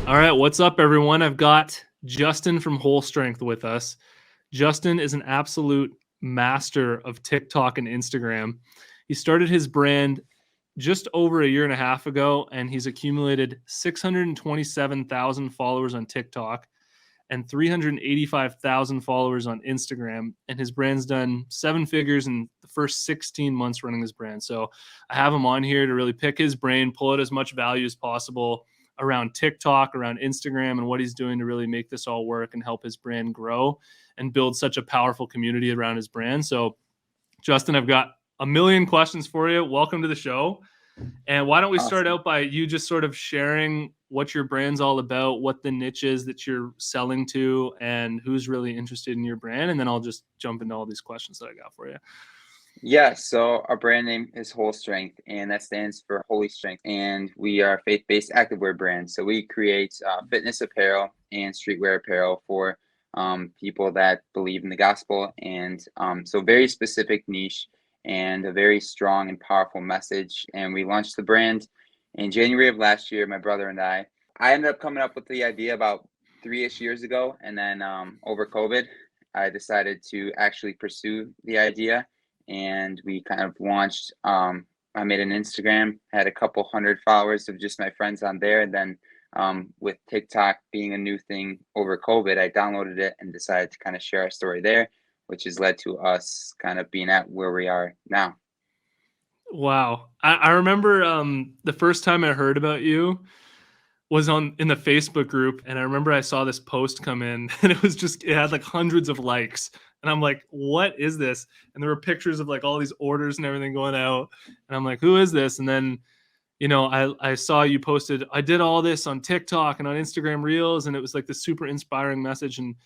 All right, what's up, everyone? I've got Justin from Whole Strength with us. Justin is an absolute master of TikTok and Instagram. He started his brand just over a year and a half ago, and he's accumulated 627,000 followers on TikTok and 385,000 followers on Instagram. And his brand's done seven figures in the first 16 months running his brand. So I have him on here to really pick his brain, pull out as much value as possible around TikTok, around Instagram, and what he's doing to really make this all work and help his brand grow and build such a powerful community around his brand. So, Justin, I've got a million questions for you. Welcome to the show. And why don't we start out by you just sort of sharing what your brand's all about, what the niche is that you're selling to, and who's really interested in your brand. And then I'll just jump into all these questions that I got for you. Yeah, so our brand name is Whole Strength, and that stands for Holy Strength. And we are a faith-based activewear brand. So we create fitness apparel and streetwear apparel for people that believe in the gospel. And so very specific niche and a very strong and powerful message. And we launched the brand in January of last year, my brother and I. I ended up coming up with the idea about 3-ish years ago. And then over COVID, I decided to actually pursue the idea. And we kind of launched. I made an Instagram, had a couple hundred followers of just my friends on there. And then with TikTok being a new thing over COVID, I downloaded it and decided to kind of share our story there, which has led to us kind of being at where we are now. Wow. I remember the first time I heard about you was in the Facebook group, and I remember I saw this post come in, and it had like hundreds of likes, and I'm like, what is this? And there were pictures of like all these orders and everything going out, and I'm like, who is this? And then I saw you posted, I did all this on TikTok and on Instagram Reels, and it was like this super inspiring message. And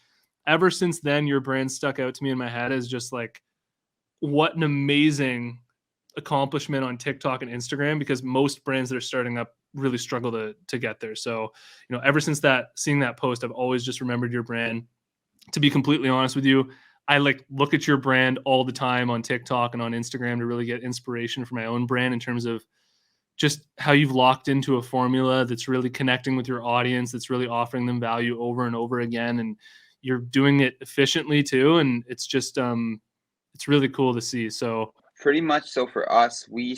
ever since then, your brand stuck out to me in my head as just like, what an amazing accomplishment on TikTok and Instagram, because most brands that are starting up really struggle to get there. So, ever since seeing that post, I've always just remembered your brand. To be completely honest with you, I look at your brand all the time on TikTok and on Instagram to really get inspiration for my own brand in terms of just how you've locked into a formula that's really connecting with your audience, that's really offering them value over and over again. And you're doing it efficiently too. And it's just, it's really cool to see. So pretty much so for us, we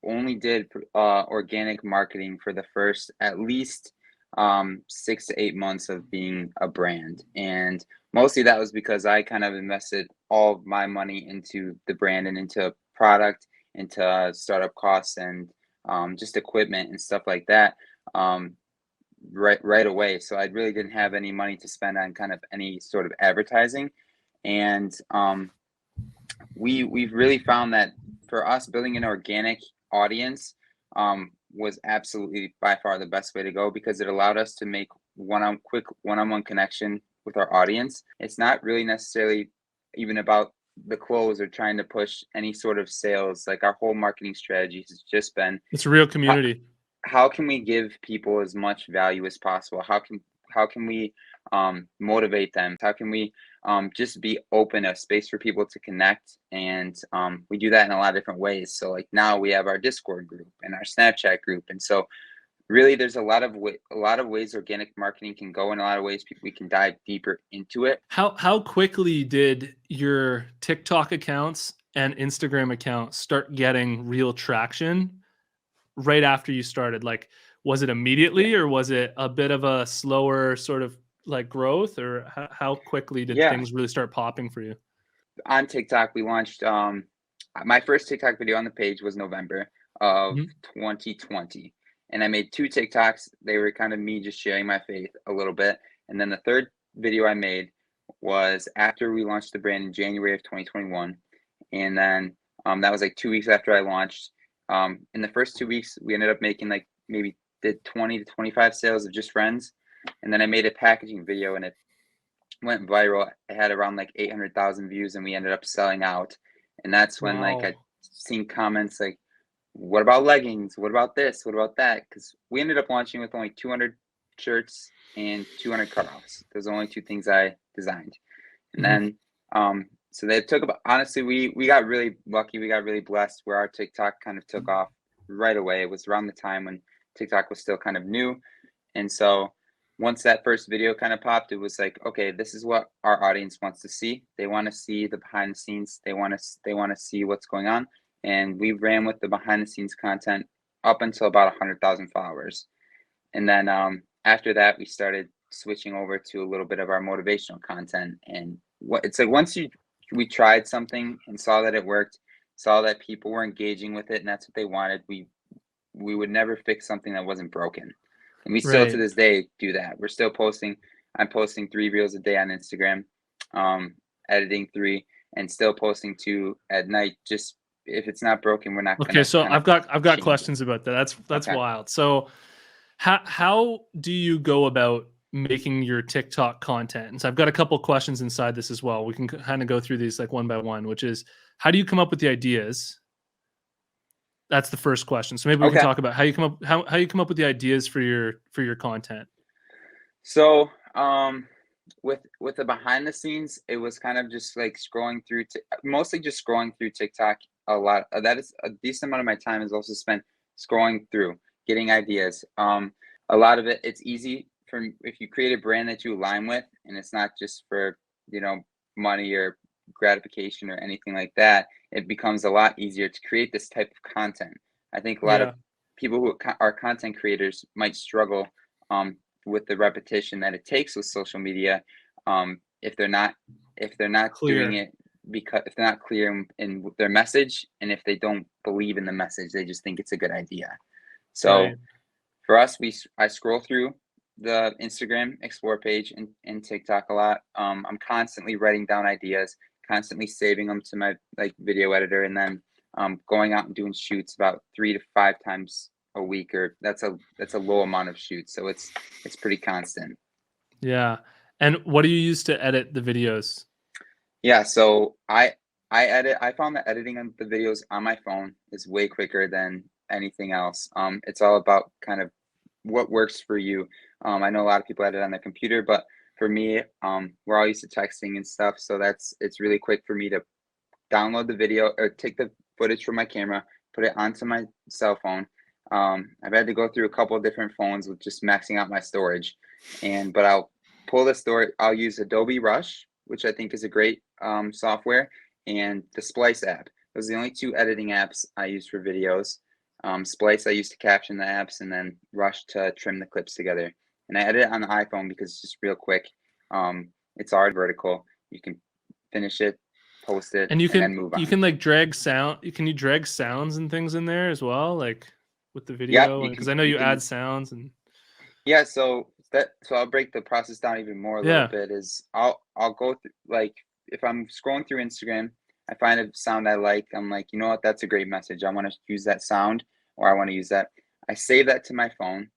only did organic marketing for the first at least 6 to 8 months of being a brand. And mostly that was because I kind of invested all of my money into the brand and into product, into startup costs and just equipment and stuff like that right away. So I really didn't have any money to spend on kind of any sort of advertising. And we've really found that for us, building an organic audience was absolutely by far the best way to go, because it allowed us to make quick one-on-one connection with our audience. It's not really necessarily even about the clothes or trying to push any sort of sales. Like, our whole marketing strategy has just been, it's a real community. How can we give people as much value as possible? How can we motivate them? How can we just be open, a space for people to connect? And we do that in a lot of different ways. So like now we have our Discord group and our Snapchat group. And so really there's a lot of ways organic marketing can go, and a lot of ways we can dive deeper into it. How quickly did your TikTok accounts and Instagram accounts start getting real traction right after you started? Like, was it immediately, or was it a bit of a slower sort of like growth, or how quickly did things really start popping for you? On TikTok, we launched my first TikTok video on the page was November of 2020. And I made 2 TikToks. They were kind of me just sharing my faith a little bit. And then the third video I made was after we launched the brand in January of 2021. And then that was like 2 weeks after I launched. In the first 2 weeks, we ended up making like maybe did 20 to 25 sales of just friends. And then I made a packaging video, and it went viral. It had around like 800,000 views, and we ended up selling out. And that's when like I seen comments like, what about leggings? What about this? What about that? Because we ended up launching with only 200 shirts and 200 cutoffs. Those are only 2 things I designed. And then so they took about, honestly, we got really lucky. We got really blessed where our TikTok kind of took off right away. It was around the time when TikTok was still kind of new. And so once that first video kind of popped, it was like, okay, this is what our audience wants to see. They want to see the behind the scenes. They want to see what's going on. And we ran with the behind the scenes content up until about 100,000 followers. And then after that, we started switching over to a little bit of our motivational content. And what it's like once we tried something and saw that it worked, saw that people were engaging with it, and that's what they wanted. We would never fix something that wasn't broken. And we still to Right. this day do that. We're still posting. I'm posting 3 reels a day on Instagram, editing 3, and still posting 2 at night. Just if it's not broken, we're not Okay, gonna so kind of I've got change it. questions about that. That's Okay. wild. So how do you go about making your TikTok content? And so I've got a couple questions inside this as well. We can kind of go through these like one by one, which is how do you come up with the ideas? That's the first question. So maybe we can Okay. talk about how you come up with the ideas for your content. So, with the behind the scenes, it was kind of just like scrolling through, mostly just scrolling through TikTok a lot. That is a decent amount of my time is also spent scrolling through, getting ideas. A lot of it, it's easy for if you create a brand that you align with, and it's not just for you know money or gratification or anything like that. It becomes a lot easier to create this type of content. I think a lot of Yeah, people who are content creators might struggle. Um, with the repetition that it takes with social media, if they're not doing clear. it because if they're not clear in their message, and if they don't believe in the message, they just think it's a good idea. So Right. for us, I scroll through the Instagram Explore page and TikTok a lot. I'm constantly writing down ideas, constantly saving them to my like video editor, and then going out and doing shoots about 3 to 5 times a week, or that's a low amount of shoots, so it's pretty constant. Yeah. And what do you use to edit the videos? Yeah, so I found that editing on the videos on my phone is way quicker than anything else. It's all about kind of what works for you. I know a lot of people edit on their computer, but for me, we're all used to texting and stuff, so it's really quick for me to download the video or take the footage from my camera, put it onto my cell phone. I've had to go through a couple of different phones with just maxing out my storage, but I'll pull the story. I'll use Adobe Rush, which I think is a great software, and the Splice app. Those are the only 2 editing apps I use for videos. Splice I use to caption the apps, and then Rush to trim the clips together. And I edit it on the iPhone because it's just real quick. It's already vertical. You can finish it, post it, And and then move you on. can like drag sound. Can you drag sounds and things in there as well, like with the Yep, video? you Because can I know you you can add sounds and yeah, so I'll break the process down even more a little yeah, bit is I'll go through like if I'm scrolling through Instagram, I find a sound I like, I'm like, you know what, that's a great message. I want to use that sound or I want to use that. I save that to my phone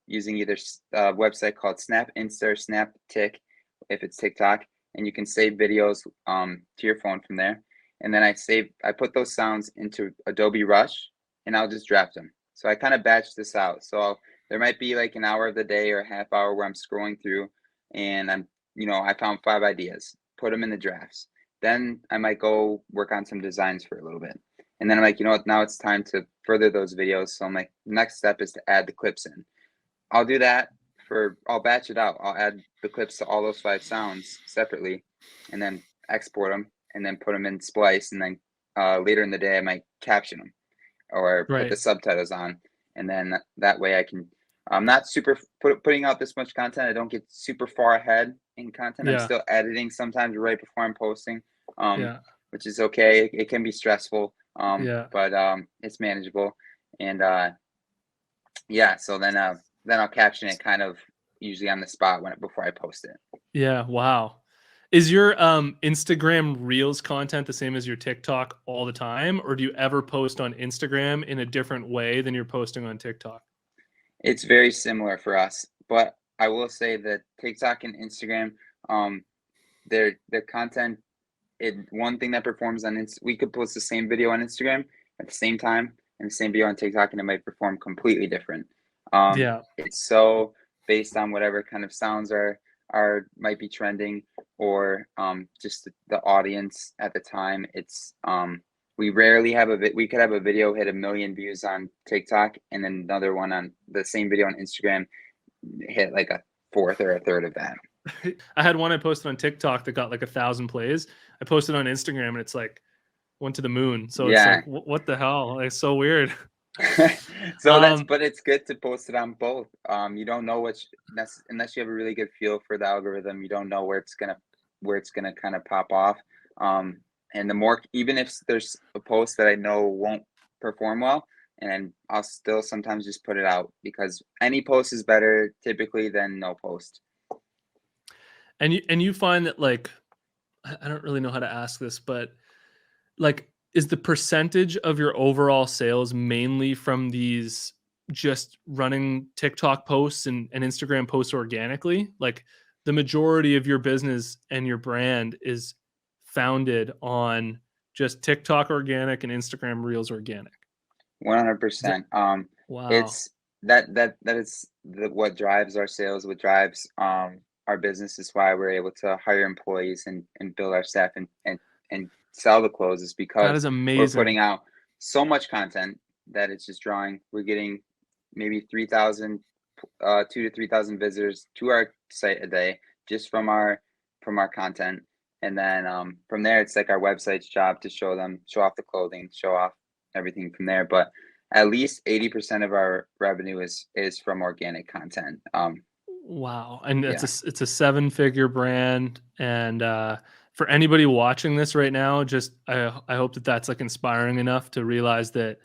using either a website called Snap Insta or Snaptic if it's TikTok, and you can save videos to your phone from there. And then I put those sounds into Adobe Rush, and I'll just draft them. So I kind of batch this out. There might be like an hour of the day or a half hour where I'm scrolling through, and I found 5 ideas, put them in the drafts. Then I might go work on some designs for a little bit. And then I'm like, you know what? Now it's time to further those videos. So I'm like, next step is to add the clips in. I'll do that I'll batch it out. I'll add the clips to all those 5 sounds separately and then export them and then put them in Splice. And then later in the day, I might caption them or put the right. subtitles on. And then that way I'm not putting out this much content. I don't get super far ahead in content. I'm Yeah, still editing sometimes right before I'm posting, um, yeah, which is okay. It can be stressful, yeah, but it's manageable. And yeah, so then I'll caption it kind of usually on the spot before I post it. yeah. Wow. Is your Instagram Reels content the same as your TikTok all the time, or do you ever post on Instagram in a different way than you're posting on TikTok? It's very similar for us, but I will say that TikTok and Instagram, um, their content. One thing that performs on we could post the same video on Instagram at the same time and the same video on TikTok, and it might perform completely different. Yeah, It's so based on whatever kind of sounds are might be trending, or just the audience at the time. We rarely have we could have a video hit 1 million views on TikTok and then another one on the same video on Instagram hit like a fourth or a third of that. I had one I posted on TikTok that got like 1,000 plays. I posted on Instagram and it's like went to the moon. So it's Yeah. like, what the hell? It's so weird. So Um, but it's good to post it on both. You don't know unless you have a really good feel for the algorithm, you don't know where it's gonna kind of pop off. And the more, even if there's a post that I know won't perform well, and I'll still sometimes just put it out because any post is better typically than no post. and you find that like I don't really know how to ask this, but like is the percentage of your overall sales mainly from these just running TikTok posts and Instagram posts organically? Like the majority of your business and your brand is founded on just TikTok organic and Instagram Reels organic. Is it? 100%. Wow. It's that is what drives our sales, what drives our business is why we're able to hire employees and build our staff and sell the clothes is That because is we're putting amazing. out so much content that it's just drawing. We're getting maybe 3,000, 2 to 3,000 visitors to our site a day just from our content. And then from there, it's like our website's job to show off the clothing, show off everything from there. But at least 80% of our revenue is from organic content. Wow, and Yeah. it's a seven-figure brand, and, for anybody watching this right now, just I hope that that's, like, inspiring enough to realize that,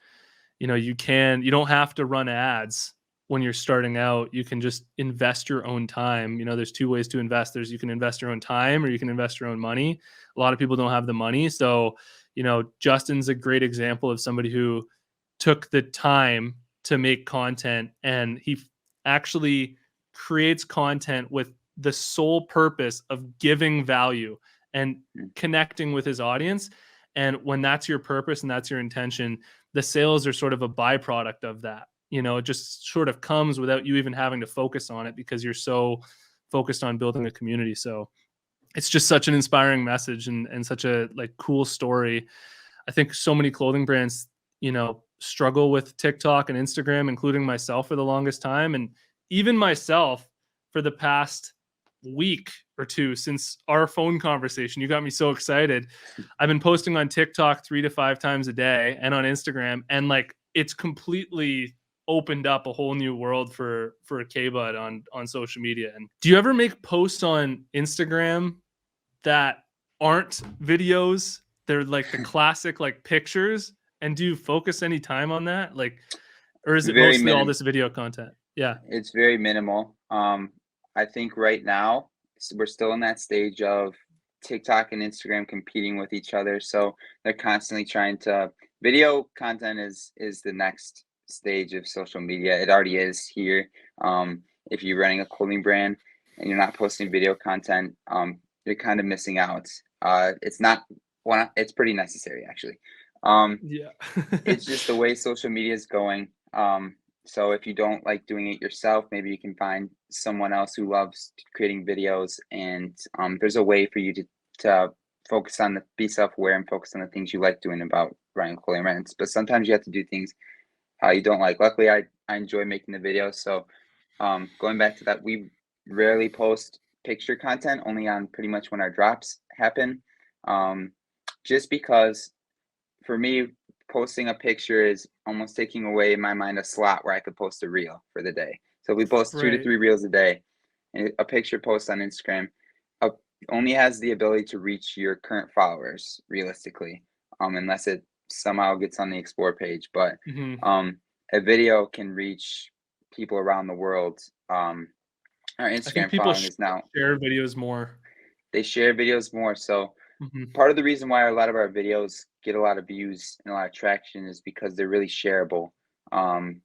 you don't have to run ads when you're starting out, you can just invest your own time. There's 2 ways to invest. You can invest your own time or you can invest your own money. A lot of people don't have the money, so, Justin's a great example of somebody who took the time to make content, and he actually creates content with the sole purpose of giving value and Mm. connecting with his audience. And when that's your purpose and that's your intention, the sales are sort of a byproduct of that. It just sort of comes without you even having to focus on it because you're so focused on building a community. So it's just such an inspiring message and such a like cool story. I think so many clothing brands, struggle with TikTok and Instagram, including myself for the longest time. And even myself for the past week or two since our phone conversation, you got me so excited. I've been posting on TikTok 3 to 5 times a day and on Instagram. And like, it's completely opened up a whole new world for K-Bud on social media. And do you ever make posts on Instagram that aren't videos? They're like the classic like pictures. And do you focus any time on that? Like, or is it Very mostly all minim this video content? Yeah. It's very minimal. I think right now we're still in that stage of TikTok and Instagram competing with each other. So they're constantly trying to video content is the next stage of social media. It already is here. If you're running a clothing brand and you're not posting video content, you're kind of missing out. It's not one. It's pretty necessary actually. Um, Yeah. it's just the way social media is going. So if you don't like doing it yourself, maybe you can find someone else who loves creating videos, and there's a way for you to focus on be self-aware and focus on the things you like doing about running clothing brands. But sometimes you have to do things you don't like. Luckily, I enjoy making the videos. So going back to that, we rarely post picture content, only on pretty much when our drops happen. Um, just because for me, posting a picture is almost taking away in my mind a slot where I could post a reel for the day. So if we post two to Right. three reels a day, and a picture post on Instagram uh, only has the ability to reach your current followers realistically, unless it somehow gets on the explore page. But Mhm. um, a video can reach people around the world. Our I think Instagram people following is now share videos more. they share videos more. So Mhm. part of the reason why a lot of our videos get a lot of views and a lot of traction is because they're really shareable. Um,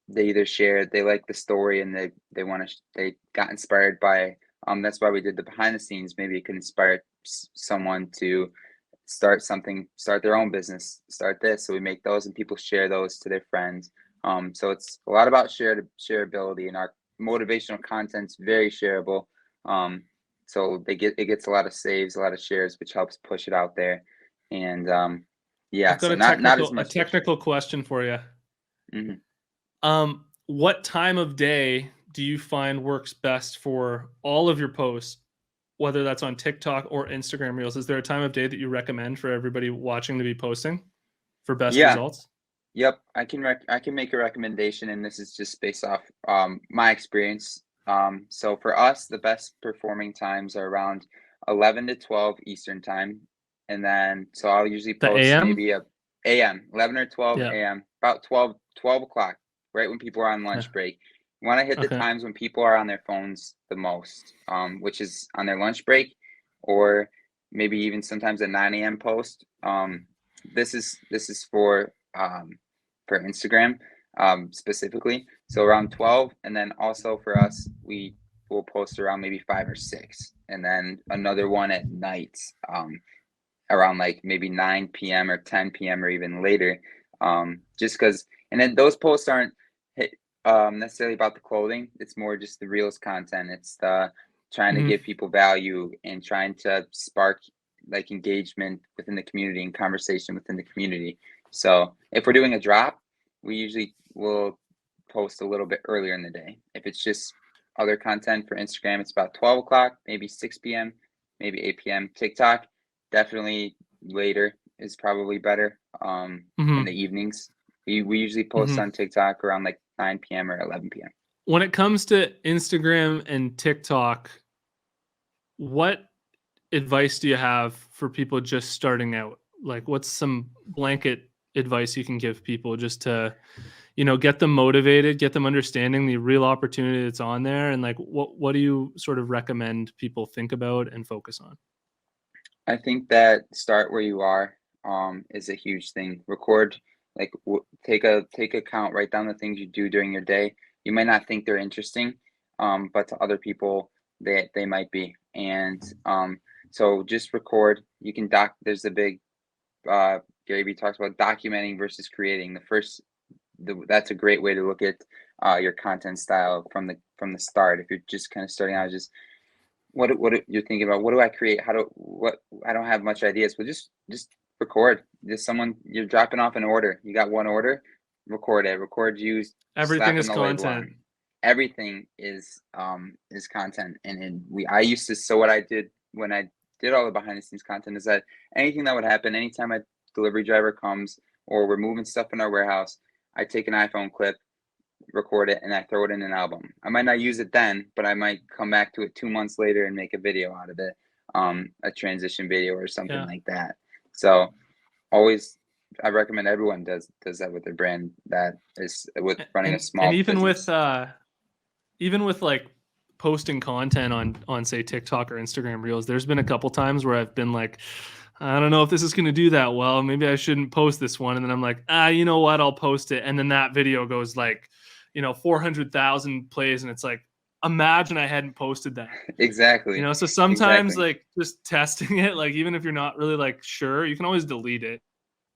they either share they like the story and they want to they got inspired by that's why we did the behind the scenes. Maybe it could inspire someone to start their own business, start this. So we make those and people share those to their friends. So it's a lot about shareability, and our motivational content's very shareable. Um, so it gets a lot of saves, a lot of shares, which helps push it out there. And yeah, I've got so not as a much picture. technical question for you. Mhm. What time of day do you find works best for all of your posts, whether that's on TikTok or Instagram Reels? Is there a time of day that you recommend for everybody watching to be posting for best Yeah. results? Yep, I can make a recommendation, and this is just based off my experience. So for us, the best performing times are around 11 to 12 Eastern time, and then so I'll usually The post AM? maybe a AM 11 or 12 Yeah. AM, about 12 o'clock, right when people are on Okay. lunch break. You want to hit the Okay. times when people are on their phones the most, which is on their lunch break, or maybe even sometimes a 9 a.m. post. This is for Instagram specifically. So around 12, and then also for us, we will post around maybe 5 or 6, and then another one at night around like maybe 9 p.m. or 10 p.m. or even later. Just because, and then those posts aren't necessarily about the clothing. It's more just the reels content. It's the trying to Mhm. give people value and trying to spark like engagement within the community and conversation within the community. So if we're doing a drop, we usually will post a little bit earlier in the day. If it's just other content for Instagram, it's about 12 o'clock, maybe 6 p.m., maybe 8 p.m. TikTok, definitely later is probably better in the Mhm. evenings. We usually post Mhm. on TikTok around like 9 p.m. or 11 p.m. When it comes to Instagram and TikTok, what advice do you have for people just starting out? Like, what's some blanket advice you can give people just to, get them motivated, get them understanding the real opportunity that's on there, and like, what do you sort of recommend people think about and focus on? I think that start where you are is a huge thing. Record, like take a count, write down the things you do during your day. You might not think they're interesting, but to other people they might be. And so just record. You can doc. There's a big uh, Gary Vee talks about documenting versus creating. That's a great way to look at your content style from the start. If you're just kind of starting out, just you're thinking about, what do I create, how do what I don't have much ideas, but just record. Just someone, you're dropping off an order, you got one order, record you Everything slapping is the label content. on. Everything is content. And I used to, so what I did when I did all the behind the scenes content is that anything that would happen anytime a delivery driver comes or we're moving stuff in our warehouse, I take an iPhone clip, record it, and I throw it in an album. I might not use it then, but I might come back to it 2 months later and make a video out of it, a transition video or something Yeah. like that. So always, I recommend everyone does that with their brand that is with running a And small business. even with like posting content on say TikTok or Instagram Reels, there's been a couple times where I've been like, I don't know if this is going to do that well. Maybe I shouldn't post this one. And then I'm like, you know what? I'll post it. And then that video goes like, 400,000 plays. And it's like, imagine I hadn't posted that. Exactly, So sometimes exactly. like just testing it, like even if you're not really like sure, you can always delete it.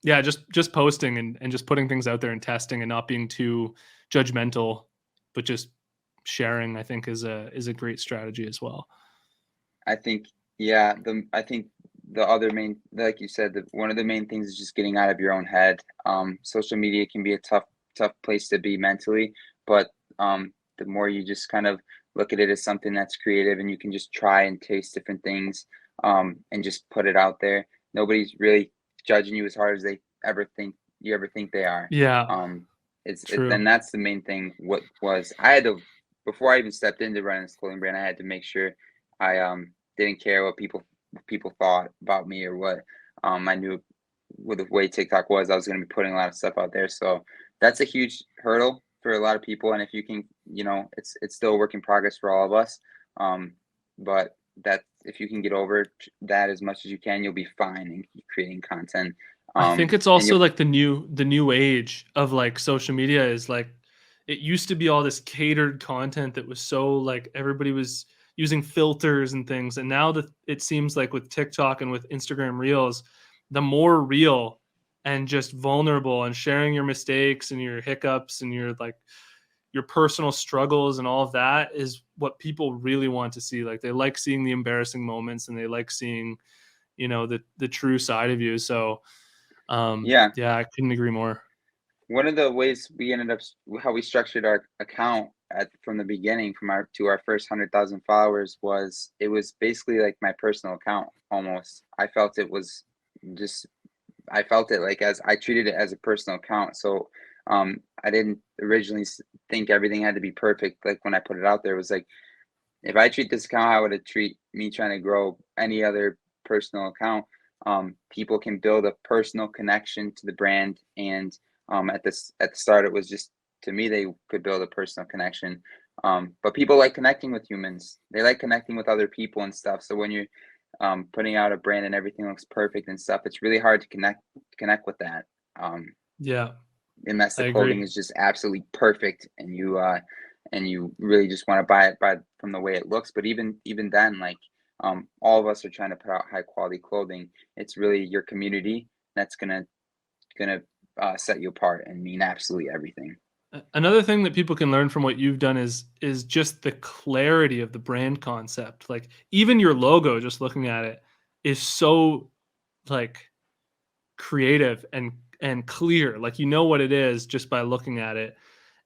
Yeah, just posting and just putting things out there and testing and not being too judgmental, but just sharing, I think is a great strategy as well. I think, yeah, I think the other main, like you said, one of the main things is just getting out of your own head. Social media can be a tough place to be mentally, but the more you just kind of look at it as something that's creative and you can just try and taste different things, and just put it out there. Nobody's really judging you as hard as they ever think they are. Yeah, Um, true. then that's the main thing. What was I had to, before I even stepped into running this clothing brand, I had to make sure I didn't care what people thought about me or what. I knew with the way TikTok was, I was going to be putting a lot of stuff out there. So that's a huge hurdle for a lot of people. And if you can, it's still a work in progress for all of us. But that if you can get over that as much as you can, you'll be fine in creating content. I think it's And also you'll like the new age of like social media is like it used to be all this catered content that was so like everybody was using filters and things, and now that it seems like with TikTok and with Instagram Reels, the more real and just vulnerable and sharing your mistakes and your hiccups and your personal struggles and all of that is what people really want to see. Like they like seeing the embarrassing moments and they like seeing, the true side of you. So yeah. yeah, I couldn't agree more. One of the ways we ended up, how we structured our account from the beginning, from our first 100,000 followers, it was basically like my personal account almost. Just I felt it like as I treated it as a personal account. So I didn't originally think everything had to be perfect. Like when I put it out there, it was like if I treat this account, how would it treat me trying to grow any other personal account? People can build a personal connection to the brand, and at the start, it was just to me they could build a personal connection. But people like connecting with humans. They like connecting with other people and stuff. So when you're putting out a brand and everything looks perfect and stuff, it's really hard to connect with that. Yeah, Unless I the agree. clothing is just absolutely perfect and you really just want to buy it from the way it looks. But even then, like all of us are trying to put out high quality clothing. It's really your community that's gonna set you apart and mean absolutely everything. Another thing that people can learn from what you've done is just the clarity of the brand concept. Like even your logo, just looking at it, is so like creative and clear. Like you know what it is just by looking at it.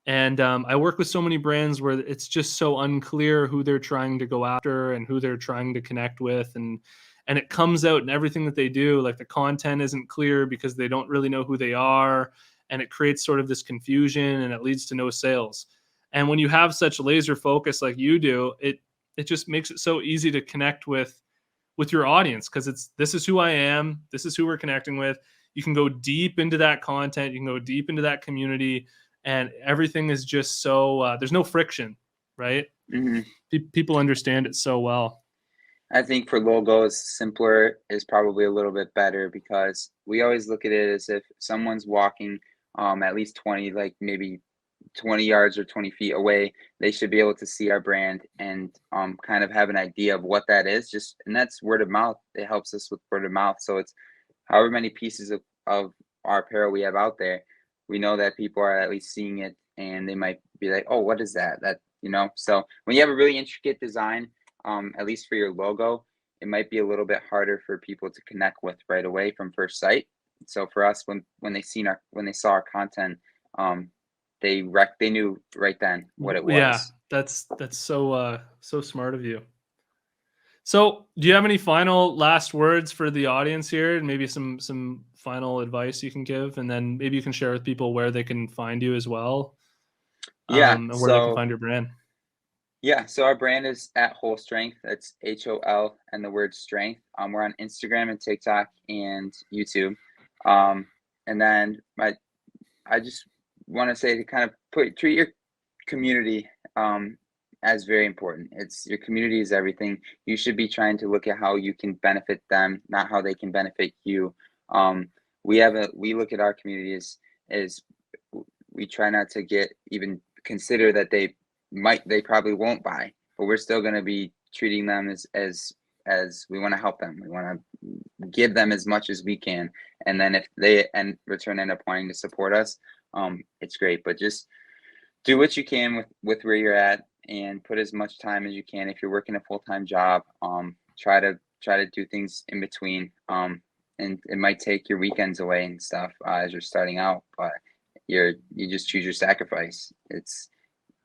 And I work with so many brands where it's just so unclear who they're trying to go after and who they're trying to connect with, and it comes out in everything that they do. Like the content isn't clear because they don't really know who they are, and it creates sort of this confusion, and it leads to no sales. And when you have such laser focus like you do, it just makes it so easy to connect with your audience because it's this is who I am, this is who we're connecting with. You can go deep into that content, you can go deep into that community, and everything is just so there's no friction, right? Hmm. People understand it so well. I think for logos, simpler is probably a little bit better because we always look at it as if someone's walking at least 20, like maybe 20 yards or 20 feet away, they should be able to see our brand and kind of have an idea of what that is. Just and that's word of mouth. It helps us with word of mouth. So it's however many pieces of our apparel we have out there, we know that people are at least seeing it and they might be like, oh, what is that? So when you have a really intricate design, at least for your logo, it might be a little bit harder for people to connect with right away from first sight. So for us, when they saw our content, um, they knew right then what it Yeah, was. that's so so smart of you. So do you have any final last words for the audience here, and maybe some final advice you can give, and then maybe you can share with people where they can find you as well, Yeah. and where they can find your brand. So our brand is at Whole Strength. That's HOL and the word strength. We're on Instagram and TikTok and YouTube. Um, and then I just want to say to kind of treat your community as very important. It's your community is everything. You should be trying to look at how you can benefit them, not how they can benefit you. Um, we look at our community as we try not to get even consider that they probably won't buy, but we're still going to be treating them as we want to help them. We want to give them as much as we can, and then if they in return end up wanting to support us, it's great. But just do what you can with where you're at, and put as much time as you can. If you're working a full-time job, try to do things in between. And it might take your weekends away and stuff as you're starting out, but you just choose your sacrifice.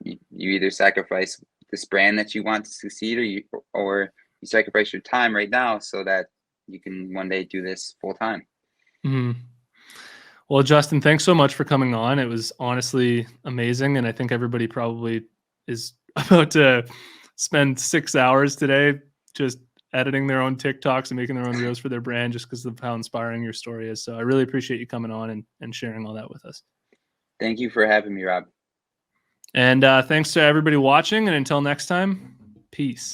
You either sacrifice this brand that you want to succeed, or you sacrifice your time right now so that you can one day do this full time. Mhm. Well, Justin, thanks so much for coming on. It was honestly amazing, and I think everybody probably is about to spend 6 hours today just editing their own TikToks and making their own reels for their brand just because of how inspiring your story is. So I really appreciate you coming on and sharing all that with us. Thank you for having me, Rob. And thanks to everybody watching. And until next time, peace.